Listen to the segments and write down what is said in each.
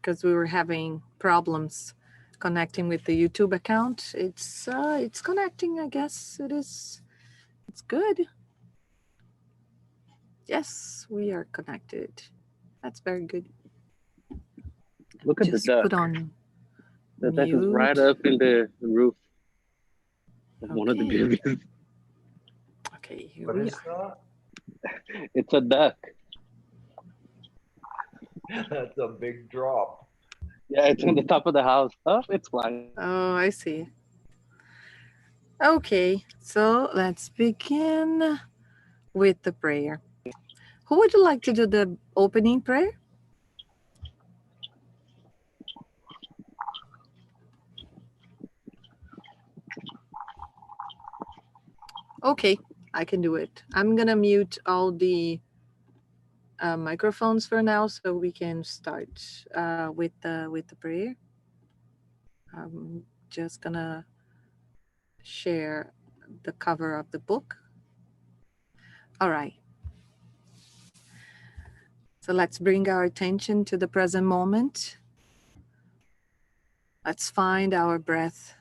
because we were having problems connecting with the YouTube account. It's connecting, I guess. It's good. Yes, we are connected. That's very good. Look at the Just put duck. on The duck is right mute. up in the roof of one of the Okay. buildings. Okay, here What we is are. that? It's a duck. That's a big drop. Yeah, it's on the top of the house. Oh, it's flying. Oh, I see. Okay, so let's begin with the prayer. Who would you like to do the opening prayer? Okay, I can do it. I'm gonna mute all the microphones for now, so we can start with the prayer. I'm just gonna share the cover of the book. All right. So let's bring our attention to the present moment. Let's find our breath.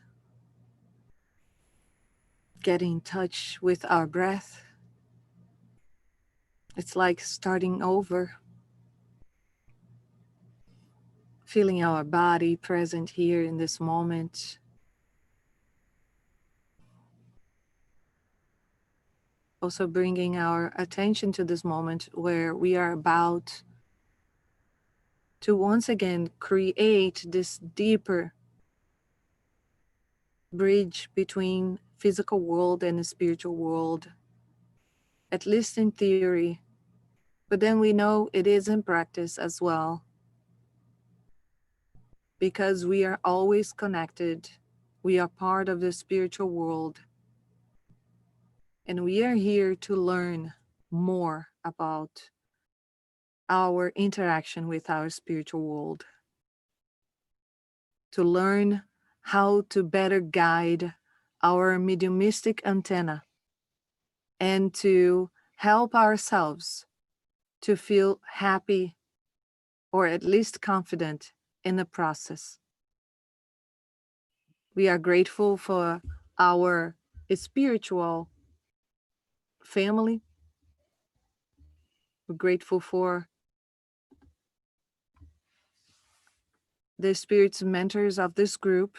Get in touch with our breath. It's like starting over. Feeling our body present here in this moment. Also bringing our attention to this moment where we are about to once again create this deeper bridge between physical world and the spiritual world, at least in theory, but then we know it is in practice as well, because we are always connected. We are part of the spiritual world, and we are here to learn more about our interaction with our spiritual world, to learn how to better guide our mediumistic antenna, and to help ourselves to feel happy or at least confident in the process. We are grateful for our spiritual family. We're grateful for the spirits mentors of this group.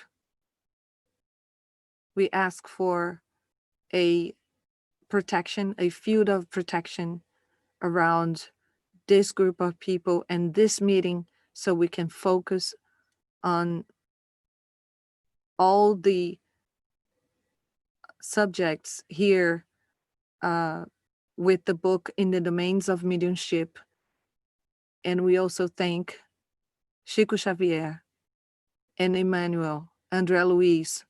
We ask for a protection, a field of protection around this group of people and this meeting, so we can focus on all the subjects here with the book In the Domains of Mediumship. And we also thank Chico Xavier and Manuel Andre Luiz,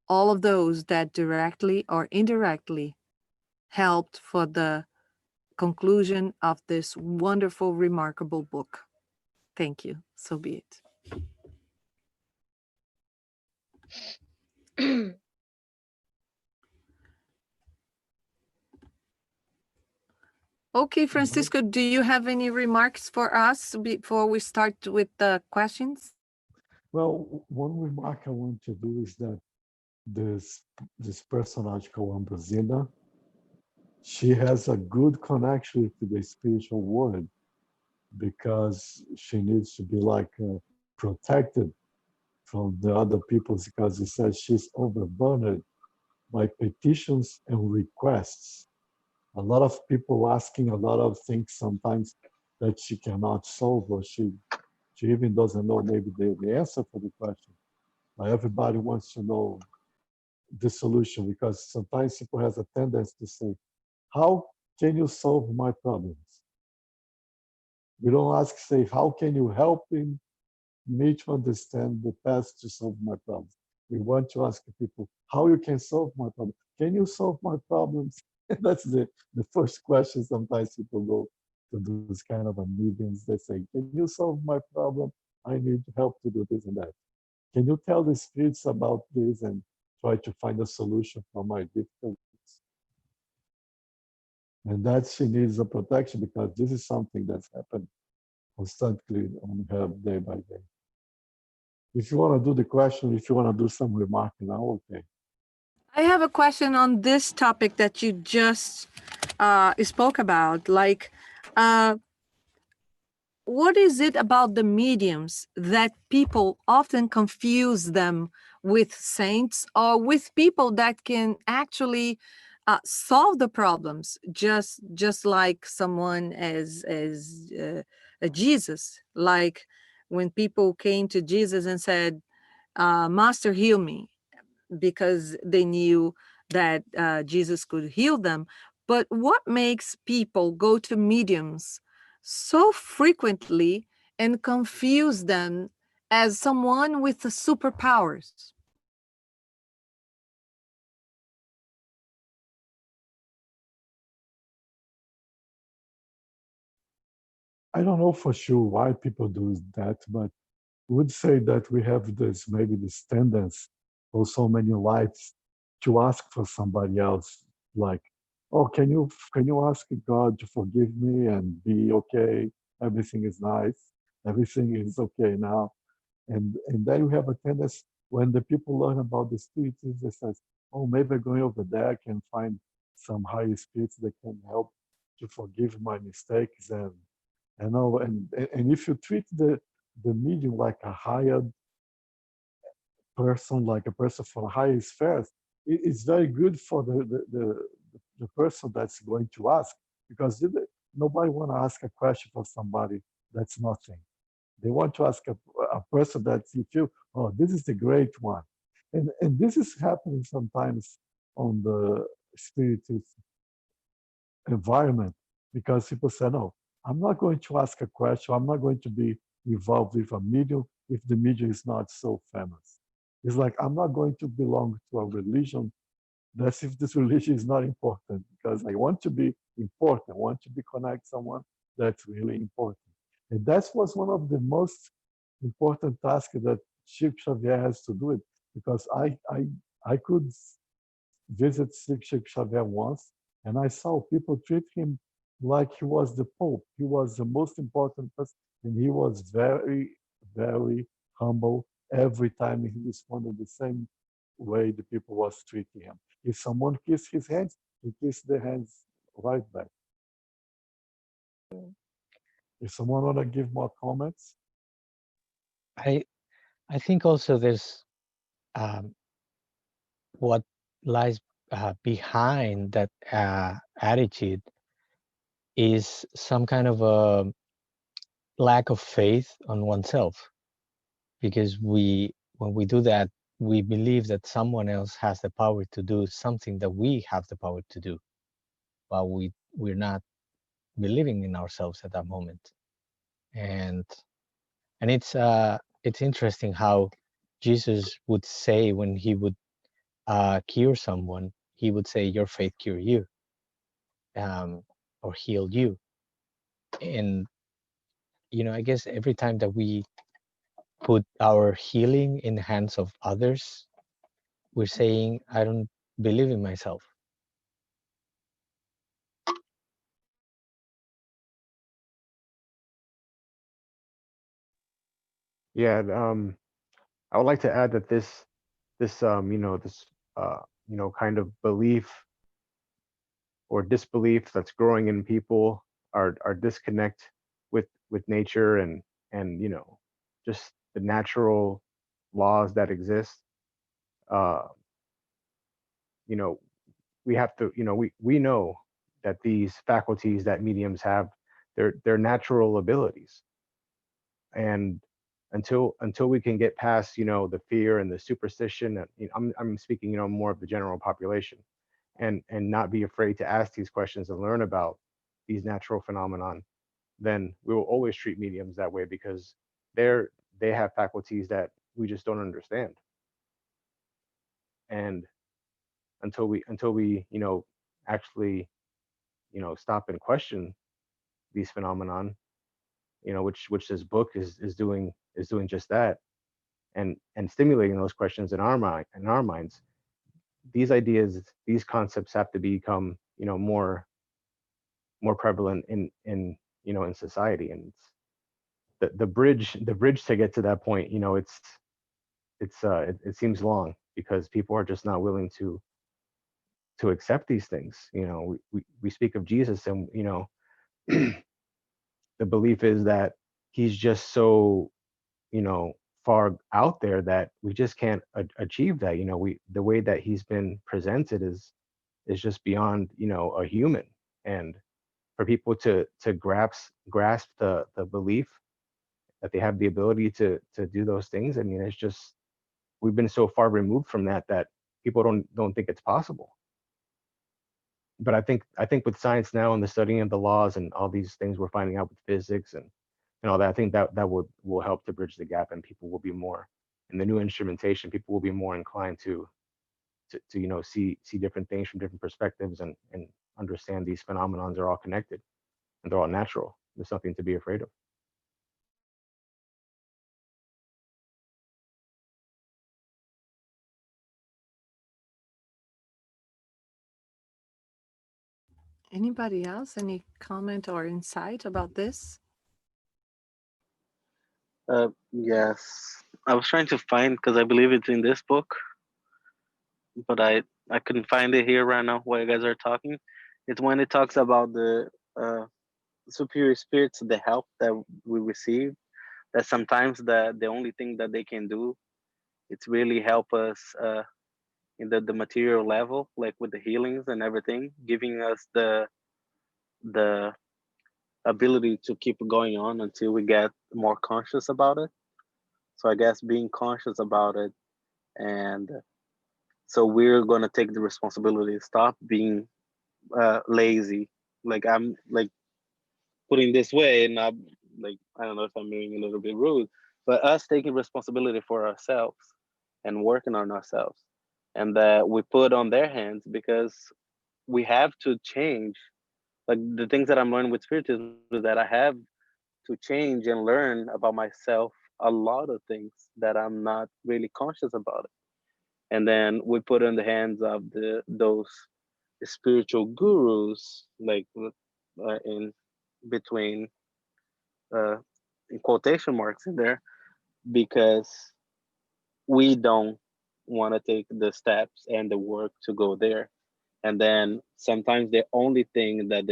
all of those that directly or indirectly helped for the conclusion of this wonderful, remarkable book. Thank you. So be it. Okay, Francisco, do you have any remarks for us before we start with the questions? Well, one remark I want to do is that this personage called Ambrosina, she has a good connection with the spiritual world because she needs to be like protected from the other people, because it says she's overburdened by petitions and requests. A lot of people asking a lot of things sometimes that she cannot solve, or she even doesn't know maybe the answer for the question. But everybody wants to know the solution, because sometimes people has a tendency to say, how can you solve my problems? We don't ask, say, how can you help me to understand the path to solve my problems? We want to ask people, how you can solve my problem? Can you solve my problems? That's the first question sometimes people go to those kind of meetings. They say, can you solve my problem? I need help to do this and that. Can you tell the spirits about this and try to find a solution for my difficulties? And that she needs a protection, because this is something that's happened constantly on her day by day. if you want to do the question, if you want to do some remark now, okay. I have a question on this topic that you just spoke about. Like, what is it about the mediums that people often confuse them with saints or with people that can actually solve the problems, just like someone as a Jesus? Like when people came to Jesus and said, "Master, heal me," because they knew that Jesus could heal them. But what makes people go to mediums so frequently and confuse them as someone with the superpowers? I don't know for sure why people do that, but I would say that we have this maybe this tendency for so many lives to ask for somebody else, like, oh, can you ask God to forgive me and be okay? Everything is nice, everything is okay now. And then you have a tendency when the people learn about the spirits, they say, oh, maybe going over there I can find some higher spirits that can help to forgive my mistakes. And you know, and if you treat the medium like a higher person, like a person from higher spheres, it's very good for the person that's going to ask, because nobody want to ask a question for somebody that's nothing. They want to ask a person that you feel, oh, this is the great one. And this is happening sometimes on the spiritist environment, because people say, no, I'm not going to ask a question. I'm not going to be involved with a medium if the medium is not so famous. It's like, I'm not going to belong to a religion that's if this religion is not important, because I want to be important. I want to be connect someone that's really important. And that was one of the most important tasks that Chico Xavier has to do it, because I could visit Chico Xavier once, and I saw people treat him like he was the Pope. He was the most important person, and he was very, very humble every time he responded the same way the people was treating him. If someone kissed his hands, he kissed their hands right back. If someone want to give more comments, I think also there's what lies behind that attitude is some kind of a lack of faith on oneself, because when we do that, we believe that someone else has the power to do something that we have the power to do, but we're not believing in ourselves at that moment. And it's interesting how Jesus would say when he would cure someone, he would say, "Your faith cure you," or heal you. And I guess every time that we put our healing in the hands of others, we're saying, "I don't believe in myself." Yeah, I would like to add that this kind of belief or disbelief that's growing in people, our disconnect with nature and just the natural laws that exist. uh you know we have to, we know that these faculties that mediums have, they're natural abilities. And until we can get past, the fear and the superstition, and I'm speaking, more of the general population, and not be afraid to ask these questions and learn about these natural phenomenon, then we will always treat mediums that way, because they have faculties that we just don't understand. And until we actually stop and question these phenomenon, which this book is doing just that, and stimulating those questions in our minds. These ideas, these concepts have to become more prevalent in society. And the bridge to get to that point, it seems long because people are just not willing to accept these things. You know, we speak of Jesus, and you know, the belief is that he's just so, you know, far out there that we just can't achieve that. You know, the way that he's been presented is just beyond, you know, a human. And for people to grasp the belief that they have the ability to do those things, I mean, it's just, we've been so far removed from that that people don't think it's possible. But I think with science now and the studying of the laws and all these things we're finding out with physics and all that, I think that will help to bridge the gap, and people will be more, in the new instrumentation, people will be more inclined to you know, see different things from different perspectives, and understand these phenomenons are all connected and they're all natural. There's nothing to be afraid of. Anybody else? Any comment or insight about this? Yes, I was trying to find, because I believe it's in this book, but I couldn't find it here right now while you guys are talking. It's when it talks about the superior spirits, the help that we receive, that sometimes the only thing that they can do, it's really help us in the material level, like with the healings and everything, giving us the ability to keep going on until we get more conscious about it. So I guess being conscious about it, and so we're gonna take the responsibility, stop being lazy. Like I'm like putting this way, and I'm like, I don't know if I'm being a little bit rude, but us taking responsibility for ourselves and working on ourselves, and that we put on their hands, because we have to change. Like the things that I'm learning with spiritism is that I have to change and learn about myself, a lot of things that I'm not really conscious about it. And then we put in the hands of those spiritual gurus, like in between uh, in quotation marks in there, because we don't want to take the steps and the work to go there. And then sometimes the only thing that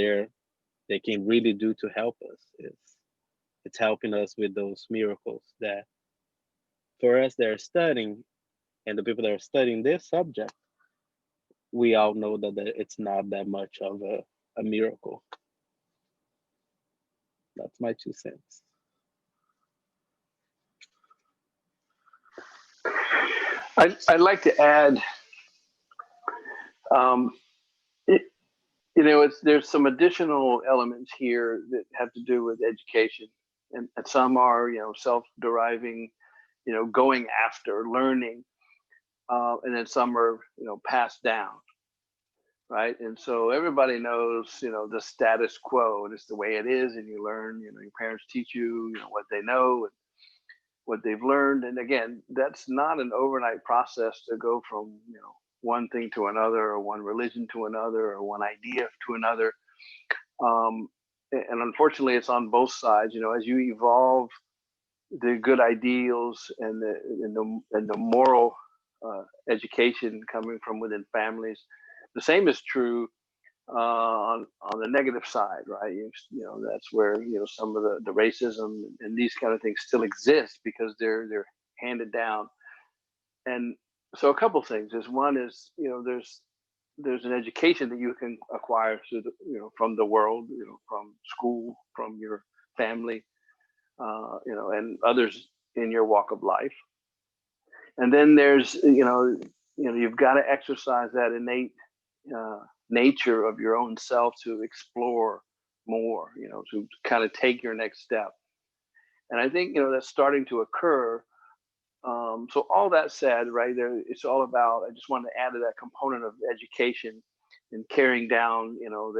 they can really do to help us is it's helping us with those miracles that for us that are studying, and the people that are studying this subject, we all know that it's not that much of a miracle. That's my 2 cents. I'd like to add, um, it, you know, there's some additional elements here that have to do with education, and some are, you know, self-deriving, you know, going after learning, and then some are, you know, passed down, right? And so everybody knows, you know, the status quo, and it's the way it is, and you learn, you know, your parents teach you, you know, what they know and what they've learned. And again, that's not an overnight process to go from, you know, one thing to another, or one religion to another, or one idea to another. And unfortunately, it's on both sides. You know, as you evolve the good ideals and the moral education coming from within families, the same is true on the negative side, right? You know, that's where, you know, some of the racism and these kind of things still exist because they're handed down. And so a couple things is, one is, you know, there's an education that you can acquire through the, you know, from the world, you know, from school, from your family, you know, and others in your walk of life. And then there's, you've got to exercise that innate nature of your own self to explore more, you know, to kind of take your next step. And I think, you know, that's starting to occur. So all that said, right there, it's all about, I just wanted to add to that component of education and carrying down, you know,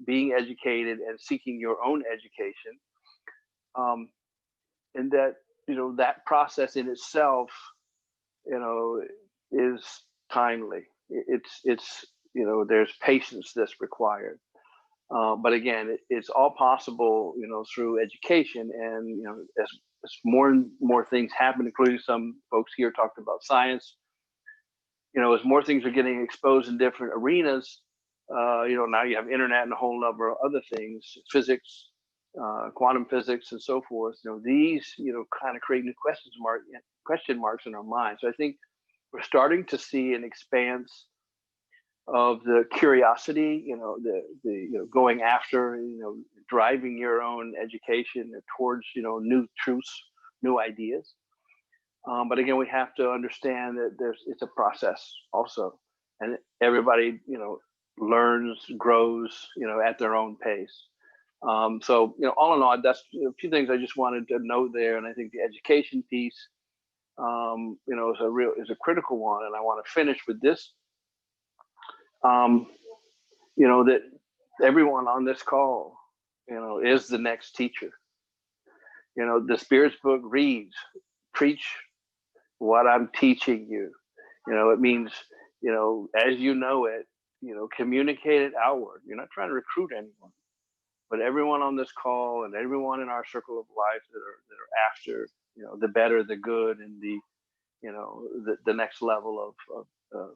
being educated and seeking your own education. And that, you know, that process in itself, you know, is timely. It's, you know, there's patience that's required. But again, it's all possible, through education, and as more and more things happen, including some folks here talked about science. As more things are getting exposed in different arenas, now you have internet and a whole number of other things, physics, quantum physics, and so forth. These kind of create new question marks in our minds. So I think we're starting to see an expanse of the curiosity, the going after, driving your own education towards new truths, new ideas. But again, we have to understand that it's a process also, and everybody learns, grows at their own pace. So all in all, that's a few things I just wanted to note there, and I think the education piece is a critical one. And I want to finish with this. That everyone on this call, is the next teacher. The Spirit's book reads, preach what I'm teaching you. It means, as you know it, communicate it outward. You're not trying to recruit anyone, but everyone on this call and everyone in our circle of life that are after, the better, the good, and the next level of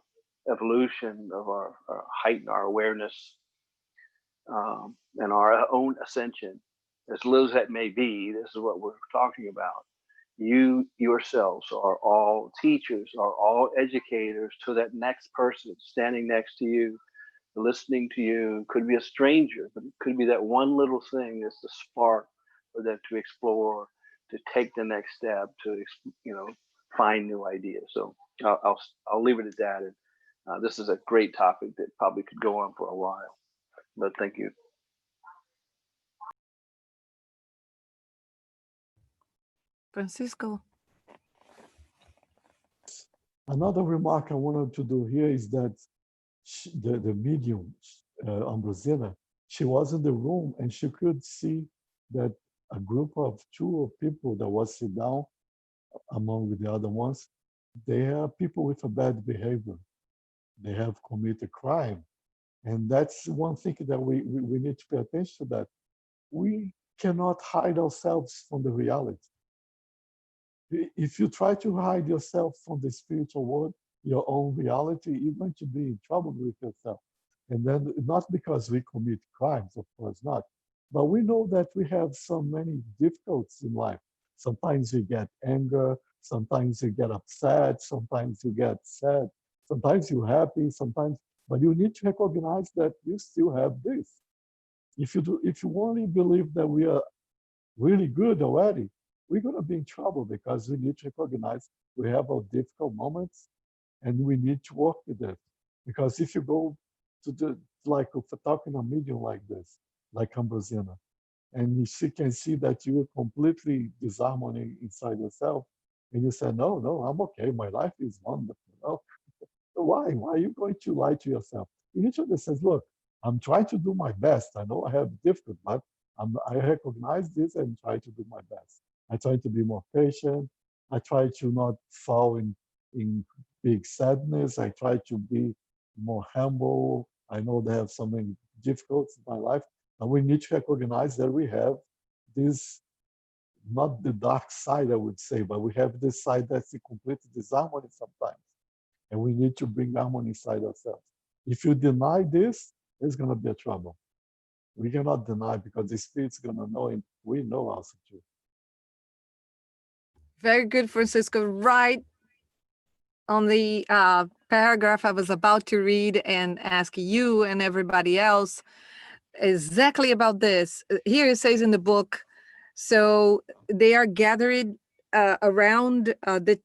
evolution of our heighten our awareness, and our own ascension, as little as that may be. This is what we're talking about. You yourselves are all teachers, are all educators to that next person standing next to you, listening to you. Could be a stranger, but it could be that one little thing that's the spark for them to explore, to take the next step, to find new ideas. So I'll leave it at that. And this is a great topic that probably could go on for a while, but thank you. Francisco. Another remark I wanted to do here is that the medium, Ambrosina, she was in the room and she could see that a group of two people that was sit down among the other ones, they are people with a bad behavior. They have committed crime. And that's one thing that we need to pay attention to, that we cannot hide ourselves from the reality. If you try to hide yourself from the spiritual world, your own reality, you're going to be in trouble with yourself. And then not because we commit crimes, of course not, but we know that we have so many difficulties in life. Sometimes you get anger, sometimes you get upset, sometimes you get sad, sometimes you're happy, sometimes, but you need to recognize that you still have this. If you only believe that we are really good already, we're going to be in trouble, because we need to recognize we have our difficult moments and we need to work with it. Because if you go to like talking a medium like this, like Ambrosina, and she can see that you are completely disharmony inside yourself, and you say, no, I'm okay, my life is wonderful. No. Why are you going to lie to yourself? You need to understand, look, I'm trying to do my best. I know I have difficult, but I recognize this and try to do my best. I try to be more patient. I try to not fall in big sadness. I try to be more humble. I know they have so many difficulties in my life, and we need to recognize that we have this, not the dark side, I would say, but we have this side that's a complete disharmony sometimes, and we need to bring harmony inside ourselves. If you deny this, there's going to be a trouble. We cannot deny, because the Spirit's going to know, and we know also too. Very good, Francisco. Right on the paragraph I was about to read and ask you and everybody else exactly about this. Here it says in the book, so they are gathered around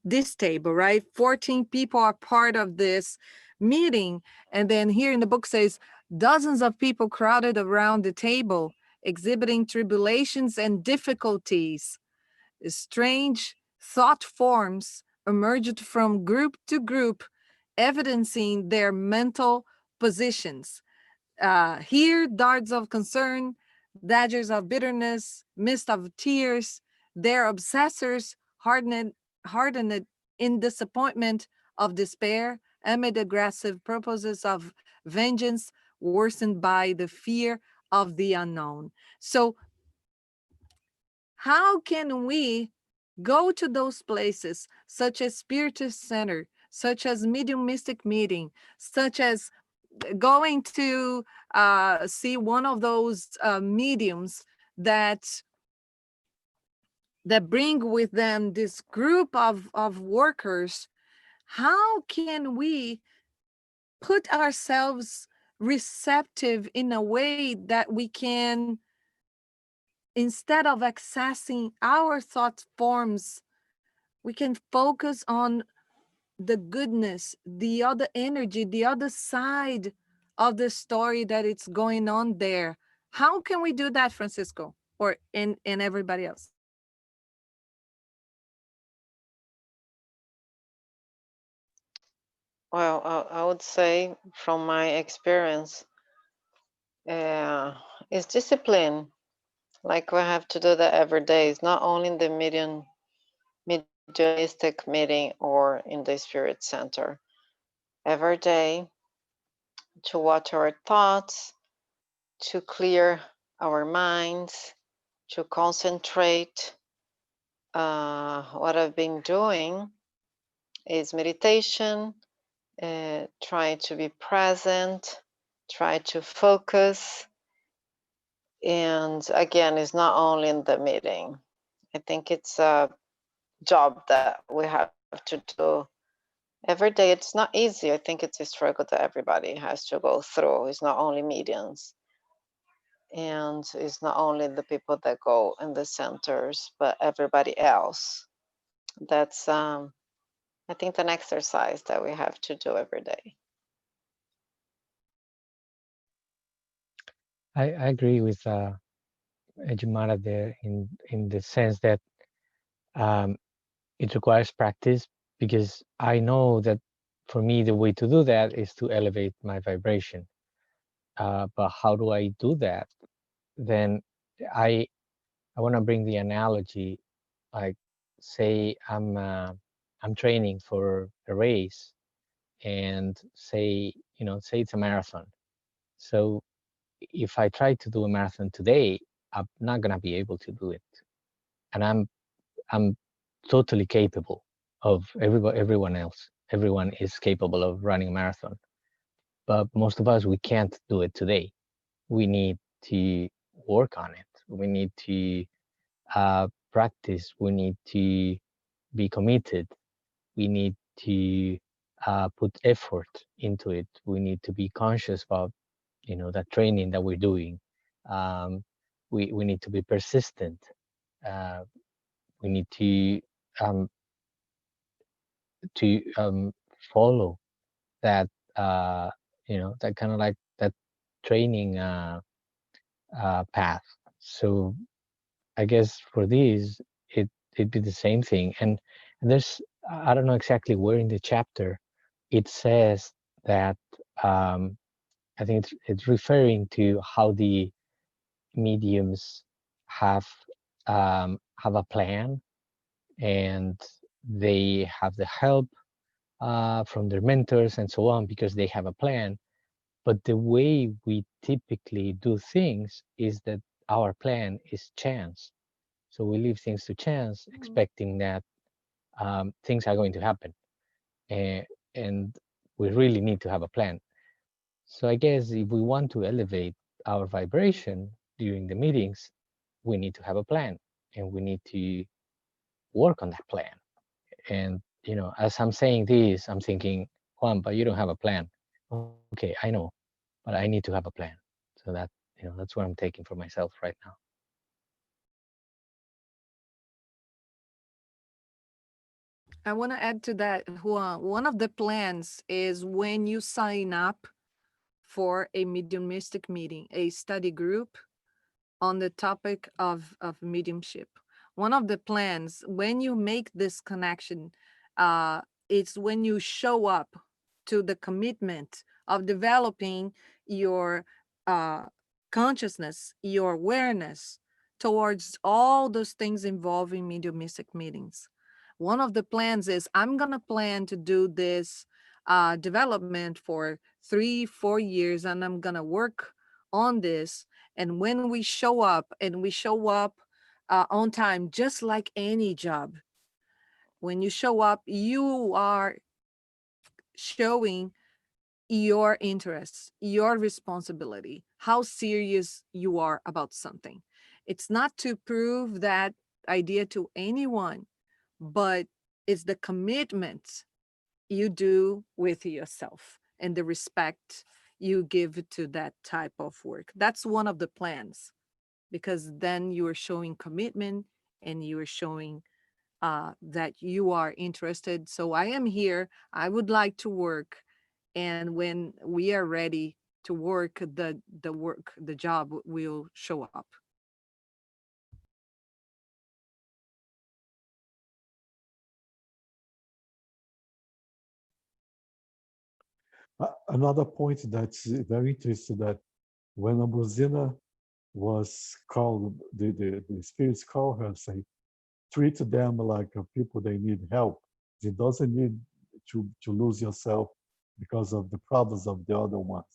this table, right? 14 people are part of this meeting. And then here in the book says, dozens of people crowded around the table, exhibiting tribulations and difficulties. Strange thought forms emerged from group to group, evidencing their mental positions. Here, darts of concern, daggers of bitterness, mist of tears, their obsessors hardened in disappointment of despair, amid aggressive purposes of vengeance, worsened by the fear of the unknown. So how can we go to those places, such as Spirit Center, such as Medium Mystic Meeting, such as going to see one of those mediums that bring with them this group of workers? How can we put ourselves receptive in a way that we can, instead of accessing our thought forms, we can focus on the goodness, the other energy, the other side of the story that it's going on there? How can we do that, Francisco, or and everybody else? Well, I would say from my experience, it's discipline. Like we have to do that every day. It's not only in the mediumistic meeting or in the spirit center. Every day to watch our thoughts, to clear our minds, to concentrate. What I've been doing is meditation, try to be present, try to focus. And again, it's not only in the meeting. I think it's a job that we have to do every day. It's not easy. I think it's a struggle that everybody has to go through. It's not only mediums, and it's not only the people that go in the centers, but everybody else. That's I think an exercise that we have to do every day. I agree with Ejimara there in the sense that it requires practice, because I know that for me the way to do that is to elevate my vibration. But how do I do that? Then I want to bring the analogy, like say I'm training for a race, and say it's a marathon. So if I try to do a marathon today, I'm not gonna be able to do it, and I'm totally capable of everyone else. Everyone is capable of running a marathon, but most of us, we can't do it today. We need to work on it. We need to practice. We need to be committed. We need to put effort into it. We need to be conscious about that training that we're doing. We need to be persistent. We need um, to follow that that kind of like that training path. So I guess for these, it'd be the same thing. And there's, I don't know exactly where in the chapter it says that. I think it's referring to how the mediums have a plan, and they have the help from their mentors and so on, because they have a plan. But the way we typically do things is that our plan is chance. So we leave things to chance, expecting that things are going to happen. And we really need to have a plan. So I guess if we want to elevate our vibration during the meetings, we need to have a plan, and we need to work on that plan. And as I'm saying this, I'm thinking, Juan, but you don't have a plan. Okay, I know, but I need to have a plan. So that's what I'm taking for myself right now. I want to add to that, Juan. One of the plans is when you sign up for a mediumistic meeting, a study group on the topic of mediumship. One of the plans, when you make this connection, it's when you show up to the commitment of developing your consciousness, your awareness towards all those things involving mediumistic meetings. One of the plans is, I'm going to plan to do this development for 3-4 years, and I'm going to work on this. And when we show up, and we show up on time, just like any job, when you show up, you are showing your interests, your responsibility, how serious you are about something. It's not to prove that idea to anyone, but it's the commitment you do with yourself and the respect you give to that type of work. That's one of the plans, because then you are showing commitment and you are showing that you are interested. So I am here. I would like to work. And when we are ready to work, the job will show up. Another point that's very interesting, that when Ambrosina was called, the spirits call her, say, treat them like people they need help. It doesn't need to lose yourself because of the problems of the other ones.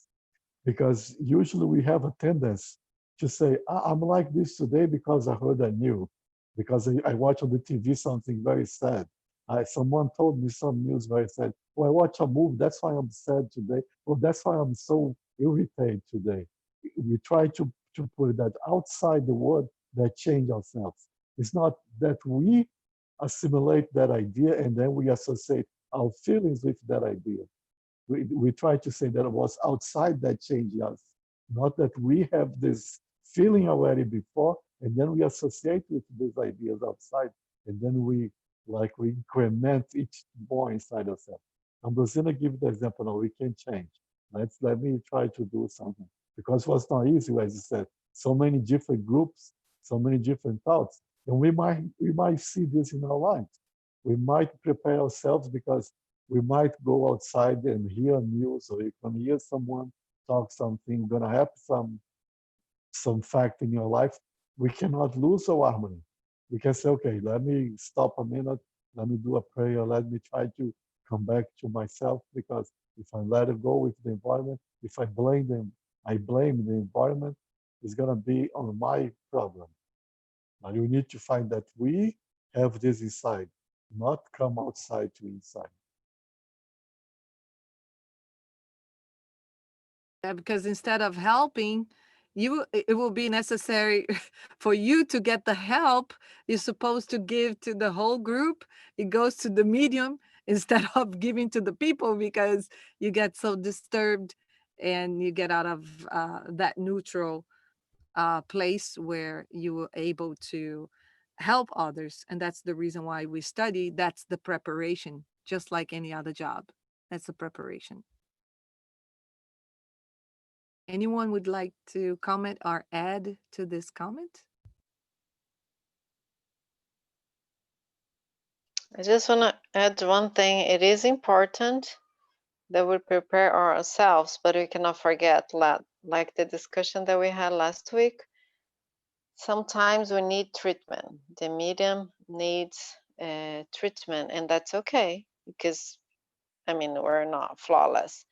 Because usually we have a tendency to say, I'm like this today because I heard a news, because I watched on the TV something very sad. Someone told me some news very sad. Well, I watch a movie, that's why I'm sad today. Well, that's why I'm so irritated today. We try to put that outside the world that change ourselves. It's not that we assimilate that idea and then we associate our feelings with that idea. We try to say that it was outside that changed us, not that we have this feeling already before, and then we associate with these ideas outside, and then we increment each more inside ourselves. And Brasina give the example, no, we can change. Let me try to do something. Because it was not easy, as you said, so many different groups, so many different thoughts. And we might see this in our lives. We might prepare ourselves because we might go outside and hear news, or you can hear someone talk something, gonna happen some fact in your life. We cannot lose our harmony. We can say, okay, let me stop a minute, let me do a prayer, let me try to come back to myself, because if I let it go with the environment, if I blame them, I blame the environment, it's gonna be on my problem. Now you need to find that we have this inside, not come outside to inside. Yeah, because instead of helping you, it will be necessary for you to get the help you're supposed to give to the whole group. It goes to the medium instead of giving to the people, because you get so disturbed and you get out of that neutral place where you were able to help others. And that's the reason why we study. That's the preparation, just like any other job. That's the preparation. Anyone would like to comment or add to this comment? I just want to add one thing. It is important that we prepare ourselves, but we cannot forget, like the discussion that we had last week, sometimes we need treatment. The medium needs treatment, and that's okay, because, I mean, we're not flawless.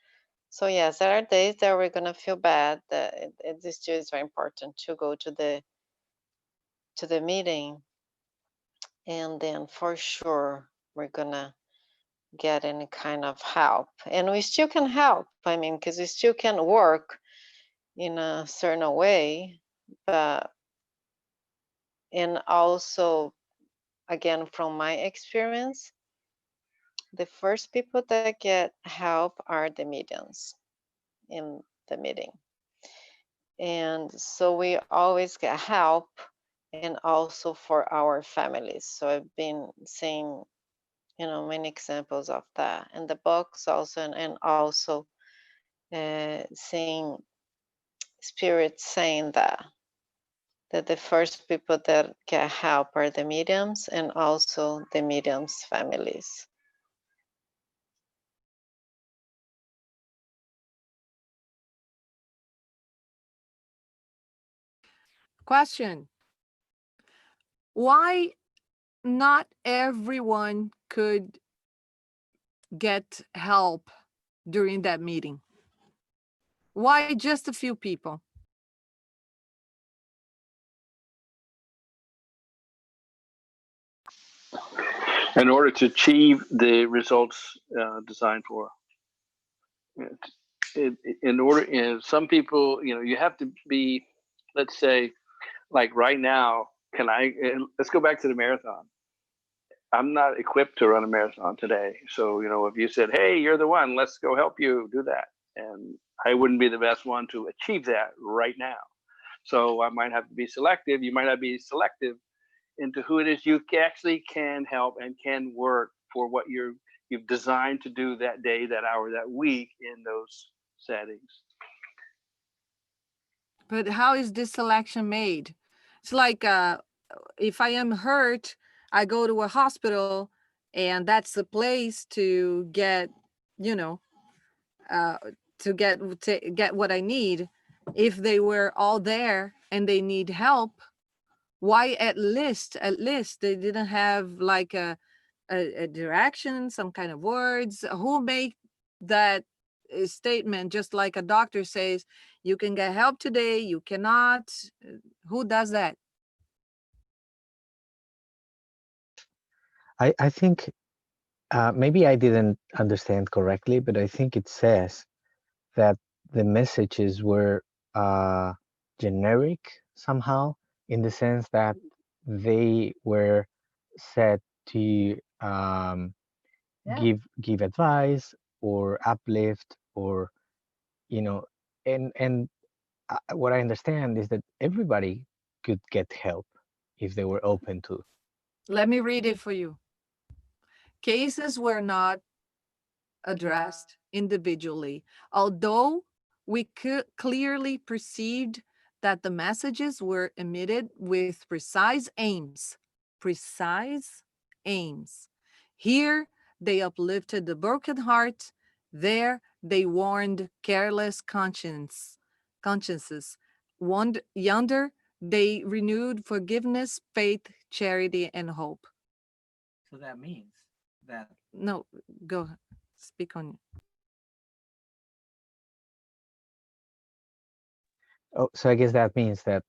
So yes, there are days that we're gonna feel bad. That it is just very important to go to the meeting, and then for sure we're gonna get any kind of help, and we still can help. I mean, because we still can work in a certain way, but and also, again, from my experience, the first people that get help are the mediums in the meeting. And so we always get help, and also for our families. So I've been seeing, many examples of that in the books also, and also seeing spirits saying that the first people that get help are the mediums, and also the mediums' families. Question: why not everyone could get help during that meeting? Why just a few people? in order to achieve the results designed for. In order, some people, you have to be, let's say, like right now, let's go back to the marathon. I'm not equipped to run a marathon today. So, if you said, hey, you're the one, let's go help you do that. And I wouldn't be the best one to achieve that right now. So I might have to be selective. You might not be selective into who it is you actually can help and can work for what you've designed to do that day, that hour, that week in those settings. But how is this selection made? It's like if I am hurt, I go to a hospital, and that's the place to get, to get what I need. If they were all there and they need help, why at least they didn't have like a direction, some kind of words? Who make that statement? Just like a doctor says, you can get help today, you cannot. Who does that? I think maybe I didn't understand correctly, but I think it says that the messages were generic somehow, in the sense that they were said to give advice or uplift, or and what I understand is that everybody could get help if they were open to. Let me read it for you. Cases were not addressed individually, although we clearly perceived that the messages were emitted with precise aims. Precise aims. Here, they uplifted the broken heart. There, they warned careless consciences. Yonder, they renewed forgiveness, faith, charity, and hope. So that means that No, go speak on. Oh, so I guess that means that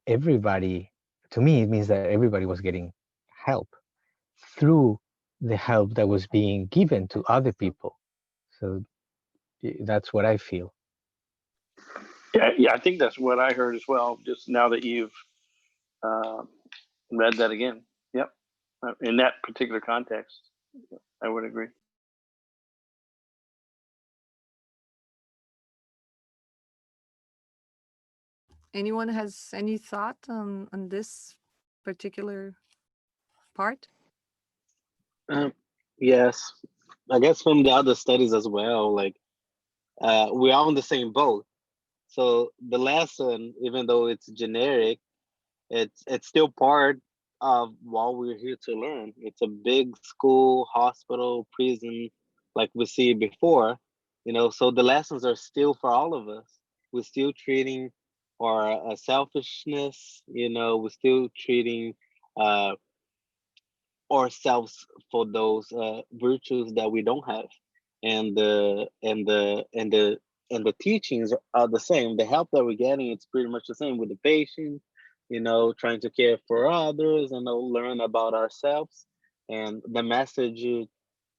everybody, to me, it means that everybody was getting help through the help that was being given to other people. So that's what I feel. Yeah, I think that's what I heard as well. Just now that you've read that again. Yep. In that particular context, I would agree. Anyone has any thought on this particular part? Yes, I guess from the other studies as well, like we're all in the same boat. So the lesson, even though it's generic, it's still part of what we're here to learn. It's a big school, hospital, prison, like we see before, So the lessons are still for all of us. We're still treating our selfishness, We're still treating uh, ourselves for those virtues that we don't have, and the teachings are the same. The help that we're getting, it's pretty much the same with the patient, trying to care for others and learn about ourselves, and the message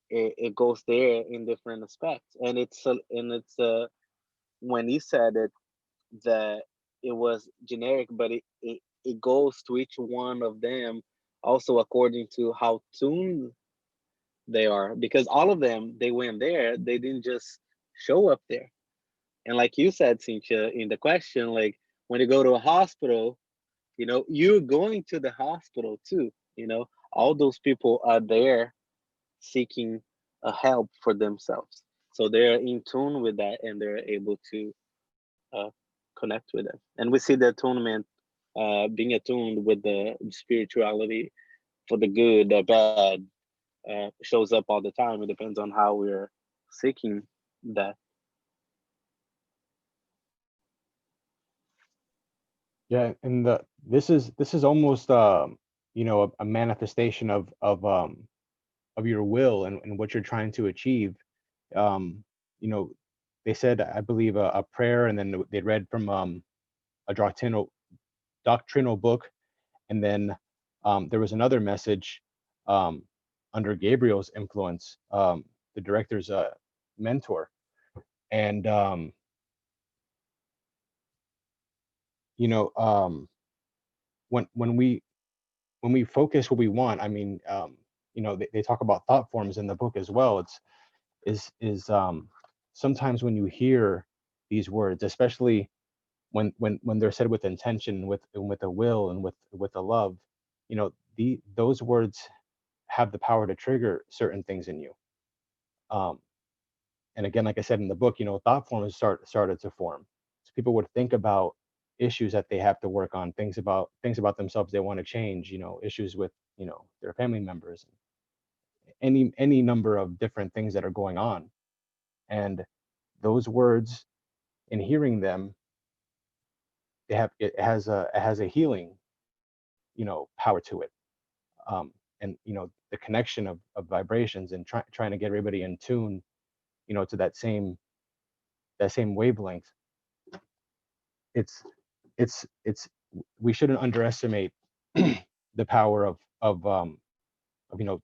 it goes there in different aspects. And it's when he said it, that it was generic, but it goes to each one of them also according to how tuned they are, because all of them, they went there, they didn't just show up there. And like you said, Cynthia, in the question, like when you go to a hospital, you're going to the hospital too. All those people are there seeking a help for themselves, so they're in tune with that and they're able to connect with it. And we see the attunement, being attuned with the spirituality for the good, the bad, shows up all the time. It depends on how we're seeking that. Yeah, and this is almost a manifestation of your will and what you're trying to achieve. You know, they said, I believe, a prayer, and then they read from a doctrinal book, and then There was another message under Gabriel's influence, the director's mentor, and you know, when we focus what we want, I mean, you know, they talk about thought forms in the book as well. Is sometimes when you hear these words, especially when they're said with intention, with a will, and with a love, you know, those words have the power to trigger certain things in you. And again, like I said in the book, you know, thought forms started to form. So people would think about issues that they have to work on, things about themselves they want to change, you know, issues with, you know, their family members, any number of different things that are going on. And those words, in hearing them, it has a healing, you know, power to it. And you know, the connection of vibrations, and trying to get everybody in tune, you know, to that same wavelength. It's we shouldn't underestimate the power of, you know,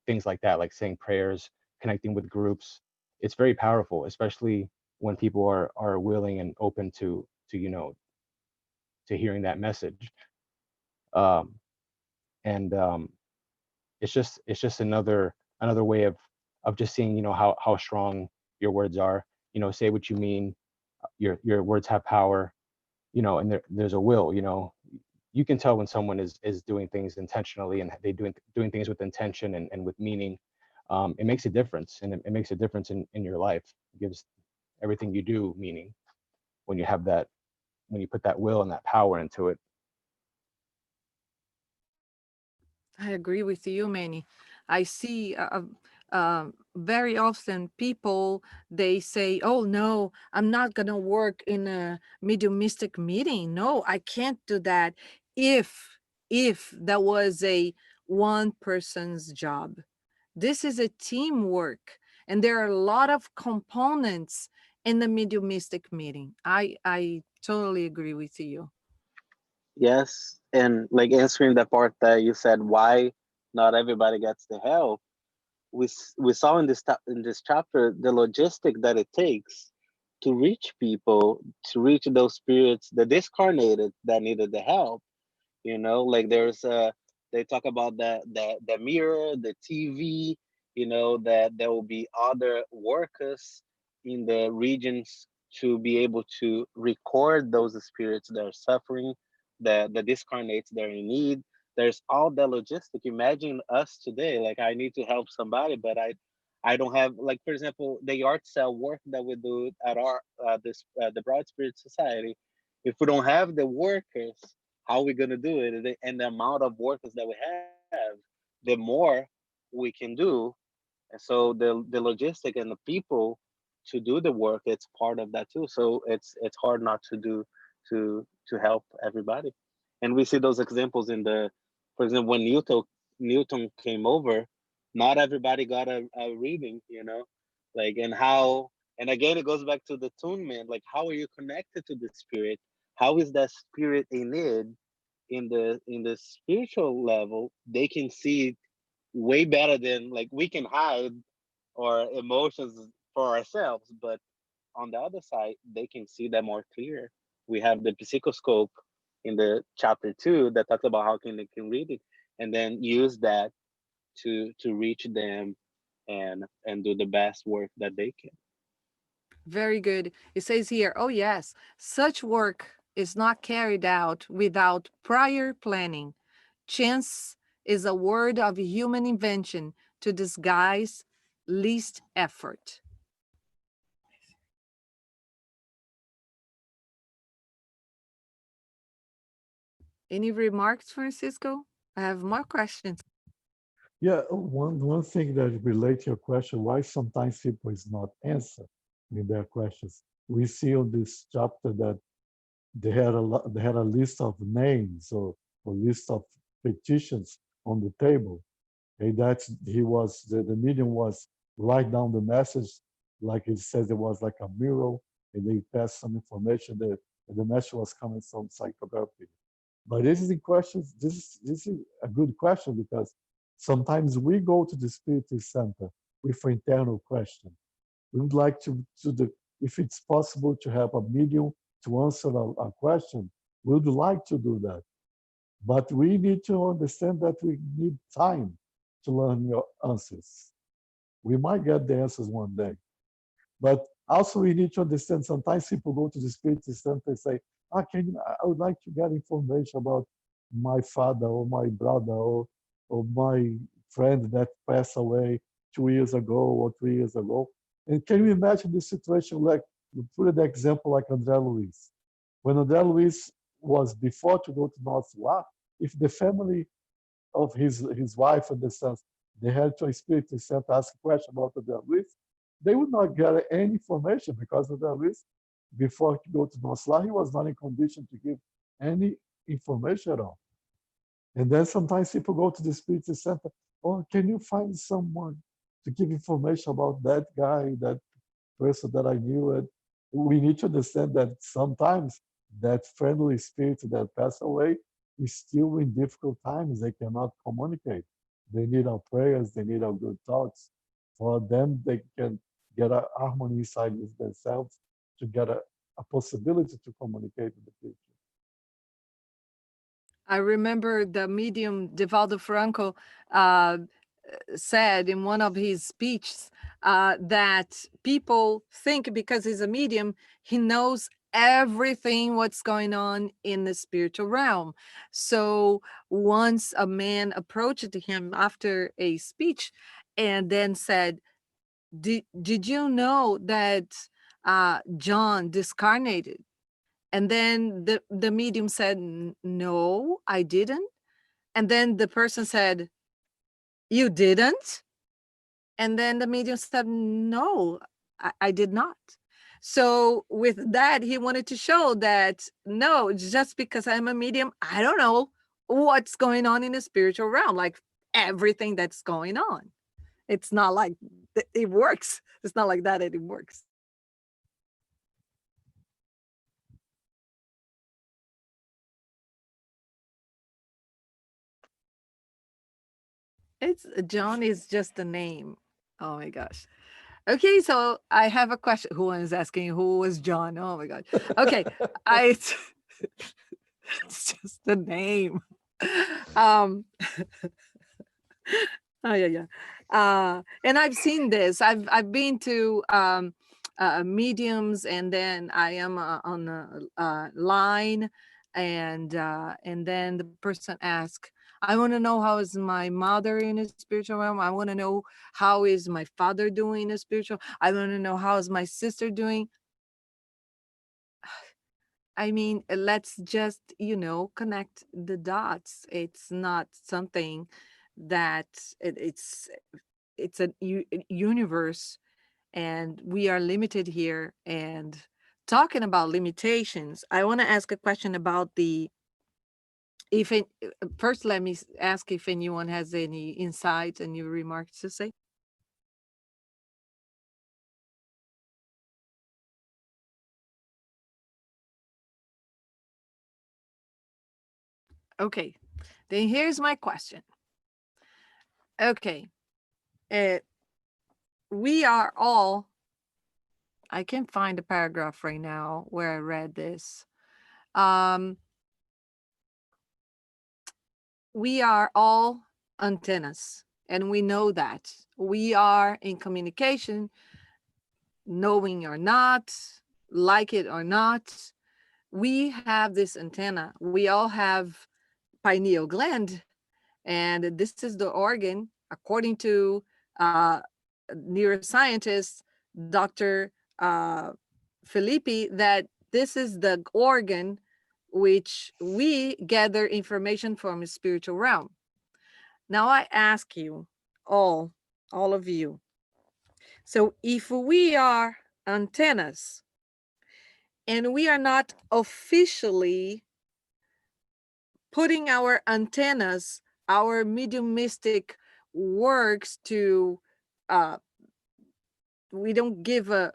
things like that, like saying prayers, connecting with groups. It's very powerful, especially when people are willing and open to, you know, to hearing that message. um and it's just another way of just seeing, you know, how strong your words are. You know, say what you mean. Your words have power, you know, and there's a will, you know. You can tell when someone is doing things intentionally, and they doing things with intention and with meaning. It makes a difference, and it makes a difference in your life. It gives everything you do meaning when you have that, when you put that will and that power into it. I agree with you, Manny. I see very often people, they say, "Oh no, I'm not gonna work in a mediumistic meeting. No, I can't do that." If that was a one person's job, this is a teamwork, and there are a lot of components in the mediumistic meeting. I totally agree with you. Yes, and like answering the part that you said, why not everybody gets the help. We saw in in this chapter the logistic that it takes to reach people, to reach those spirits, the discarnated that needed the help. You know, like there's they talk about the mirror, the TV. You know, that there will be other workers in the regions to be able to record those spirits that are suffering, the discarnates that are in need. There's all the logistic. Imagine us today, like I need to help somebody, but I don't have, like, for example, the yard sale work that we do at our the Broad Spirit Society. If we don't have the workers, how are we going to do it? And the amount of workers that we have, the more we can do. And so the logistic and the people to do the work, it's part of that too. So it's hard not to do, to help everybody. And we see those examples in the, for example, when Newton came over, not everybody got a reading, you know, like, and how, and again it goes back to the attunement, like how are you connected to the spirit? How is that spirit in it? In the spiritual level, they can see way better than, like, we can hide our emotions for ourselves, but on the other side they can see that more clear. We have the psychoscope in the chapter 2 that talks about how they can read it, and then use that to reach them and do the best work that they can. Very good. It says here, oh yes, such work is not carried out without prior planning. Chance is a word of human invention to disguise least effort. Any remarks, Francisco? I have more questions. Yeah, one thing that relates to your question, why sometimes people is not answer in their questions. We see on this chapter that they had a list of names or list of petitions on the table. And that the medium was write down the message, like it says it was like a mural, and they passed some information that the message was coming from psychography. But this is the question. This is a good question because sometimes we go to the Spirit Center with an internal question. We would like if it's possible to have a medium to answer a question, we would like to do that. But we need to understand that we need time to learn your answers. We might get the answers one day. But also we need to understand sometimes people go to the Spirit Center and say, I would like to get information about my father or my brother or my friend that passed away 2 years ago or 3 years ago. And can you imagine the situation like, you put an example like Andre Luiz. When Andre Luiz was before to go to North Law, if the family of his wife and the sons, they had to a Spirit Center ask a question about Andre Luiz, they would not get any information because Andre Luiz, before he go to North Law, he was not in condition to give any information at all. And then sometimes people go to the Spirit Center, oh, can you find someone to give information about that guy, that person that I knew? And we need to understand that sometimes that friendly spirit that passed away is still in difficult times. They cannot communicate. They need our prayers. They need our good thoughts. For them, they can get a harmony inside with themselves to get a possibility to communicate in the future. I remember the medium Divaldo Franco said in one of his speeches that people think because he's a medium, he knows everything what's going on in the spiritual realm. So once a man approached him after a speech and then said, did you know that John discarnated? And then the medium said, no, I didn't. And then the person said, you didn't? And then the medium said, no, I did not. So with that, he wanted to show that, no, just because I'm a medium, I don't know what's going on in the spiritual realm, like everything that's going on. It's not like it works. It's not like that it works. It's John is just a name. Oh my gosh. Okay, so I have a question. Who is asking who was John? Oh my god. Okay, it's just a name. Oh yeah. And I've seen this. I've been to mediums, and then I am on a line, and then the person asks, I want to know how is my mother in the spiritual realm. I want to know how is my father doing in the spiritual. I want to know how is my sister doing. I mean, let's just, connect the dots. It's not something that it's a universe, and we are limited here. And talking about limitations, I want to ask a question about first, let me ask if anyone has any insights, any remarks to say. Okay, then here's my question. Okay, we are all, I can't find a paragraph right now where I read this. We are all antennas, and we know that. We are in communication, knowing or not, like it or not. We have this antenna. We all have pineal gland, and this is the organ, according to neuroscientist Dr. Filippi, that this is the organ which we gather information from the spiritual realm. Now I ask you all of you, so if we are antennas and we are not officially putting our antennas, our mediumistic works to, we don't give a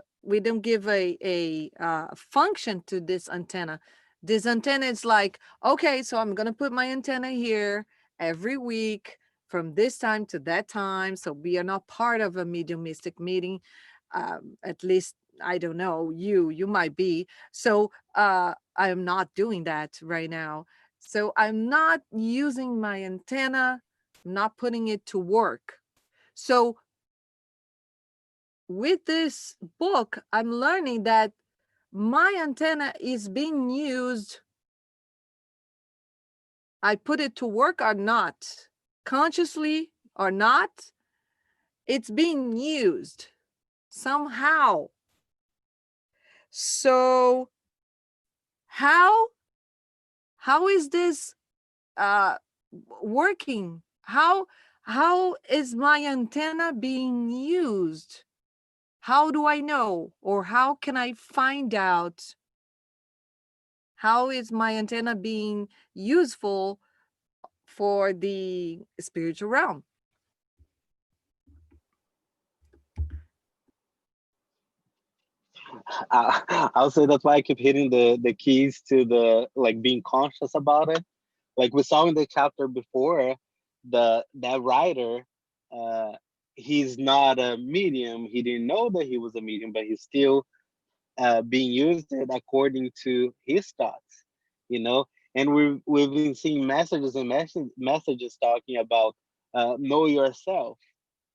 function to this antenna, This antenna is like, okay, so I'm going to put my antenna here every week from this time to that time. So we are not part of a mediumistic meeting. At least, I don't know, you might be. So I'm not doing that right now. So I'm not using my antenna, I'm not putting it to work. So with this book, I'm learning that my antenna is being used. I put it to work or not, consciously or not, it's being used somehow. So how is this working? How is my antenna being used? How do I know, or how can I find out how is my antenna being useful for the spiritual realm? I'll say that's why I keep hitting the keys to the like being conscious about it. Like we saw in the chapter before, that writer, uh, he's not a medium. He didn't know that he was a medium, but he's still being used it according to his thoughts, you know. And we've been seeing messages and messages talking about know yourself,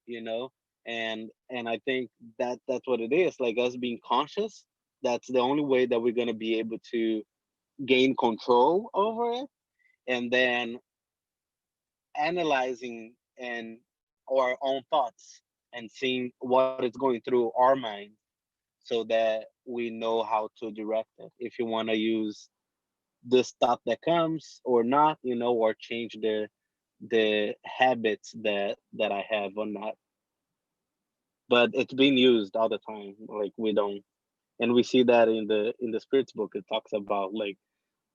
you know. And I think that that's what it is, like us being conscious. That's the only way that we're going to be able to gain control over it, and then analyzing and our own thoughts and seeing what is going through our mind so that we know how to direct it, if you want to use this thought that comes or not, you know, or change the habits that I have or not. But it's being used all the time, like we don't. And we see that in the spirits book. It talks about like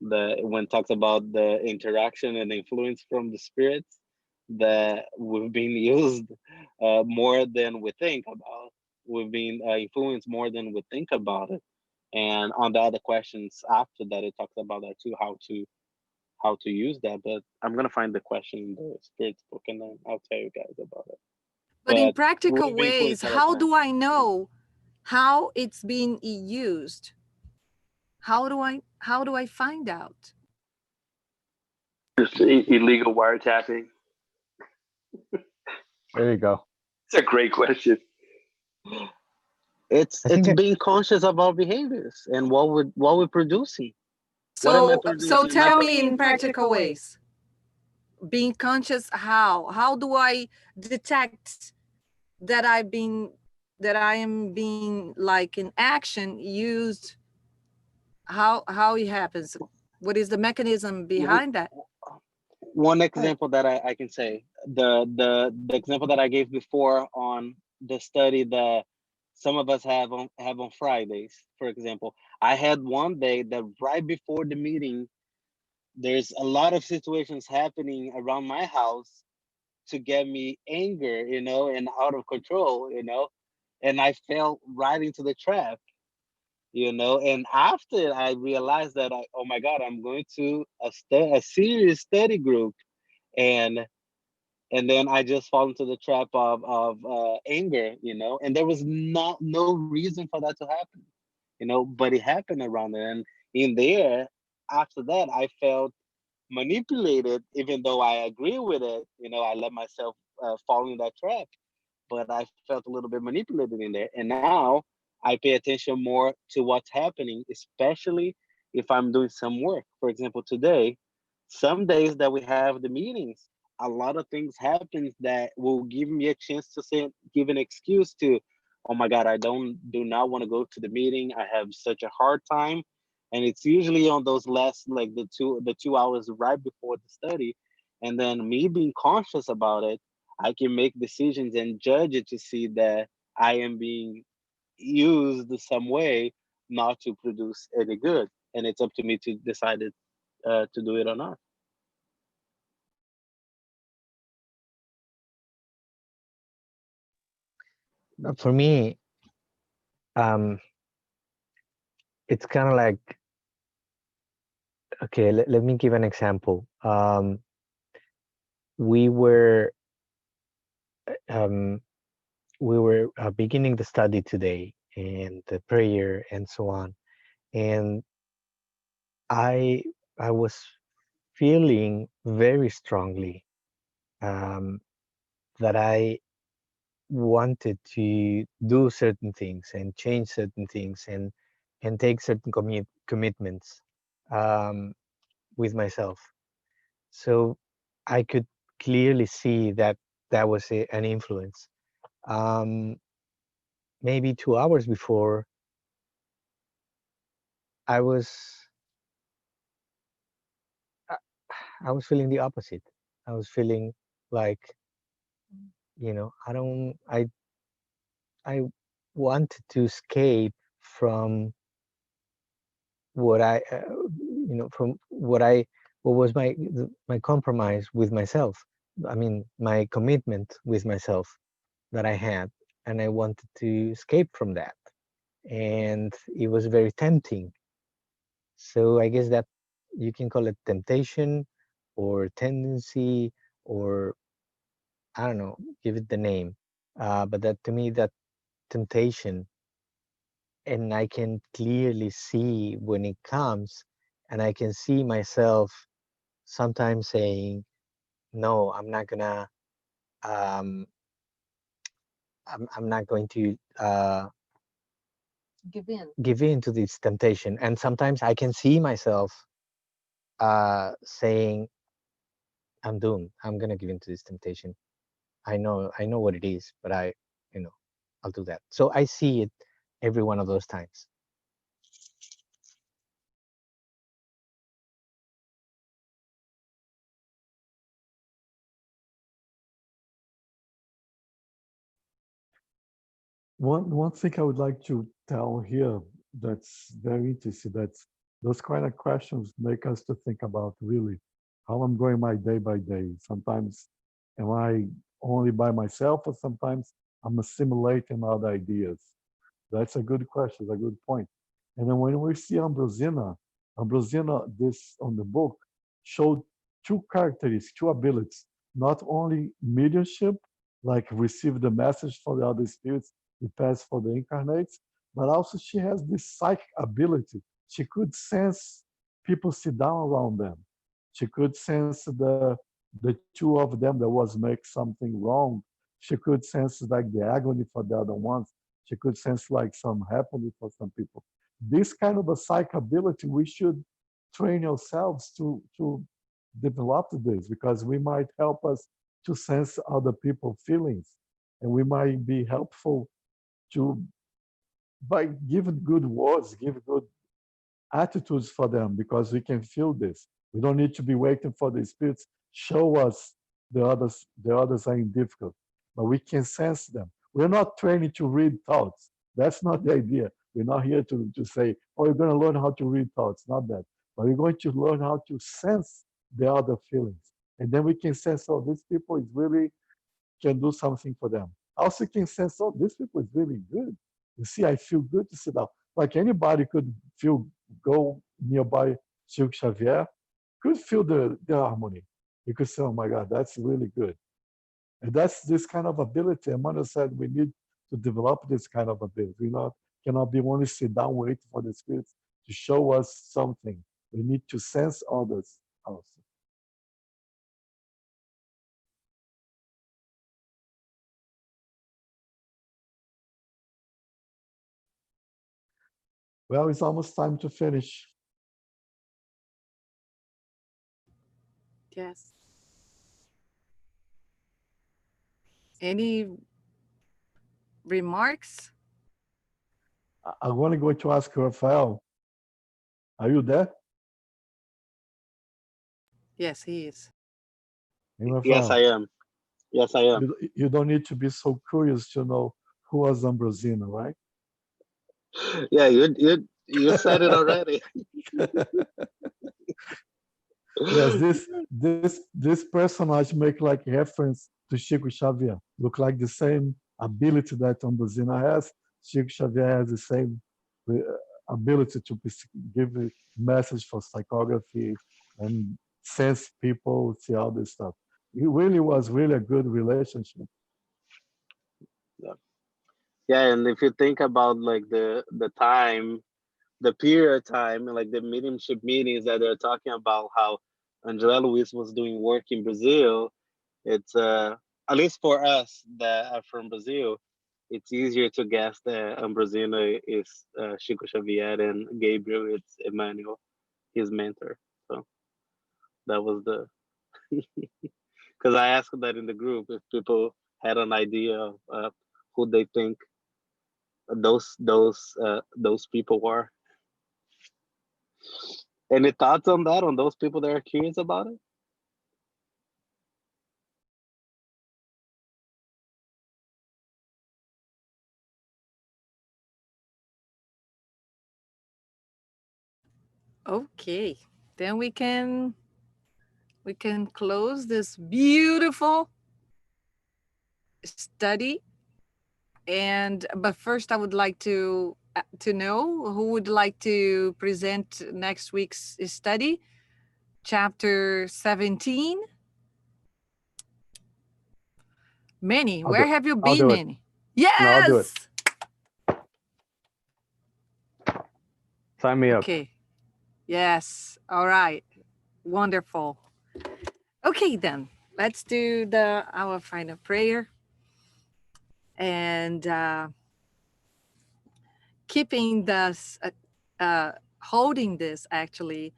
the when it talks about the interaction and influence from the spirits, that we've been used more than we think about. We've been influenced more than we think about it. And on the other questions after that, it talks about that too, how to use that. But I'm gonna find the question in the spirits book, and then I'll tell you guys about it. But in But practical we've been ways, influenced all the how time. do I know how it's being used? How do I find out? Just illegal wiretapping. There you go. It's a great question. It's I think being conscious of our behaviors and what we're producing. What am I So producing? tell me in practical ways. Being conscious, how do I detect that I am being like in action used? How it happens? What is the mechanism behind that? One example that I can say, the example that I gave before on the study that some of us have on Fridays, for example. I had one day that right before the meeting, there's a lot of situations happening around my house to get me anger, you know, and out of control, you know, and I fell right into the trap, you know. And after I realized that oh my God, I'm going to a serious study group, and then I just fall into the trap of anger, you know. And there was no reason for that to happen, you know, but it happened around there. And in there, after that, I felt manipulated, even though I agree with it. You know, I let myself fall in that trap, but I felt a little bit manipulated in there. And now I pay attention more to what's happening, especially if I'm doing some work. For example, today, some days that we have the meetings, a lot of things happen that will give me a chance to say, give an excuse to, oh my God, I do not want to go to the meeting. I have such a hard time. And it's usually on those last, like the 2 hours right before the study. And then me being conscious about it, I can make decisions and judge it to see that I am being used some way not to produce any good. And it's up to me to decide to do it or not. For me, um, it's kind of like Okay, let me give an example. We were beginning the study today, and the prayer and so on, and I was feeling very strongly that I wanted to do certain things and change certain things and take certain commitments with myself. So I could clearly see that that was an influence. Maybe 2 hours before, I was I I was feeling the opposite. I was feeling like, I wanted to escape from what I, from what was my compromise with myself. I mean, my commitment with myself that I had, and I wanted to escape from that. And it was very tempting. So I guess that you can call it temptation or tendency, or I don't know, give it the name. But that, to me, that temptation, and I can clearly see when it comes, and I can see myself sometimes saying, "No, I'm not gonna. Um, I'm not going to give in to this temptation." And sometimes I can see myself saying, "I'm doomed. I'm gonna give in to this temptation. I know what it is, but you know, I'll do that." So I see it every one of those times. One thing I would like to tell here that's very interesting, that's those kind of questions make us to think about really how I'm going my day by day. Sometimes am I only by myself, or sometimes I'm assimilating other ideas? That's a good question, a good point. And then when we see Ambrosina, this on the book, showed two characteristics, two abilities, not only mediumship, like receive the message for the other spirits, we pass for the incarnates, but also she has this psychic ability. She could sense people sit down around them. She could sense the two of them that was make something wrong. She could sense like the agony for the other ones. She could sense like some happening for some people. This kind of a psychic ability, we should train ourselves to develop this, because we might help us to sense other people's feelings, and we might be helpful to by giving good words, give good attitudes for them, because we can feel this. We don't need to be waiting for the spirits show us the others are in difficult, but we can sense them. We're not training to read thoughts. That's not the idea. We're not here to say, oh, you're going to learn how to read thoughts. Not that. But we're going to learn how to sense the other feelings. And then we can sense, oh, these people is really can do something for them. Also can sense, oh, this people is really good. You see, I feel good to sit down. Like anybody could feel, go nearby Chico Xavier, could feel the harmony. You could say, oh my God, that's really good. And that's this kind of ability. Emmanuel said we need to develop this kind of ability. We cannot be only sit down waiting for the spirits to show us something. We need to sense others also. Well, it's almost time to finish. Yes. Any remarks? I'm only going to ask Rafael, are you there? Yes, he is. Hey, Yes, I Rafael, am. Yes, I am. you don't need to be so curious to know who was Ambrosina, right? Yeah, you said it already. Yes, this personage make like reference to Chico Xavier. Look like the same ability that Ambrosina has. Chico Xavier has the same ability to give a message for psychography and sense people, see all this stuff. It really was really a good relationship. Yeah, and if you think about like the time, the period of time, like the mediumship meetings that they're talking about, how Andre Luiz was doing work in Brazil, it's at least for us that are from Brazil, it's easier to guess that Ambrosino is Chico Xavier and Gabriel it's Emmanuel, his mentor. So that was the because I asked that in the group if people had an idea of who they think those people were. Any thoughts on that? On those people that are curious about it? Okay, then we can close this beautiful study. And but first, I would like to know who would like to present next week's study, chapter 17. Manny, where have you been, do it. Manny? No, I'll do it. Yes. Sign me up. Okay. Yes. All right. Wonderful. Okay, then let's do our final prayer. And keeping this, holding this, actually,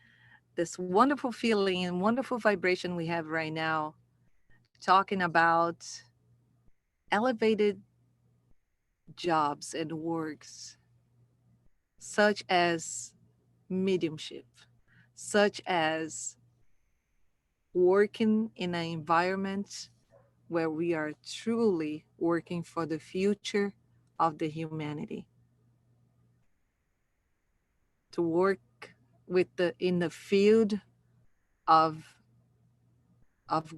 this wonderful feeling and wonderful vibration we have right now, talking about elevated jobs and works, such as mediumship, such as working in an environment where we are truly working for the future of the humanity. To work in the field of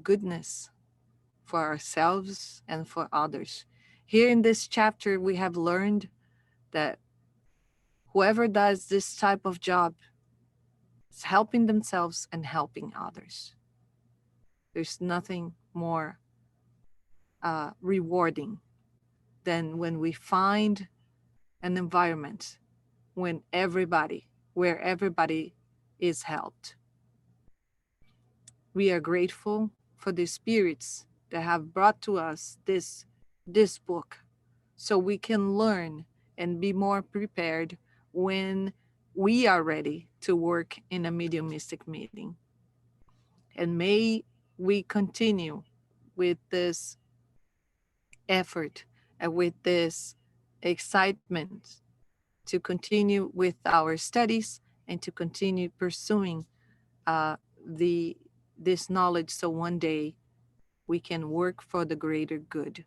goodness for ourselves and for others. Here in this chapter, we have learned that whoever does this type of job is helping themselves and helping others. There's nothing more rewarding than when we find an environment where everybody is helped. We are grateful for the spirits that have brought to us this book, so we can learn and be more prepared when we are ready to work in a mediumistic meeting. And may we continue with this effort and with this excitement to continue with our studies and to continue pursuing this knowledge, so one day we can work for the greater good.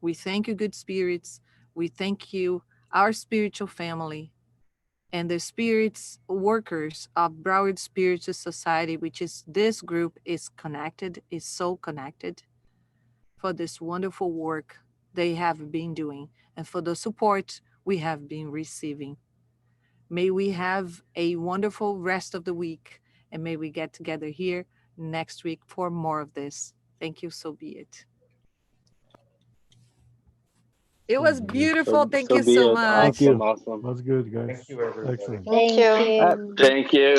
We thank you, good spirits. We thank you, our spiritual family, and the spirits workers of Broward Spiritual Society, which is this group is so connected, for this wonderful work they have been doing and for the support we have been receiving. May we have a wonderful rest of the week, and may we get together here next week for more of this. Thank you, so be it. It was beautiful. Thank So you be so it. much. Awesome, awesome. That's good, guys. Thank you, everybody. Excellent. Thank you. Thank you.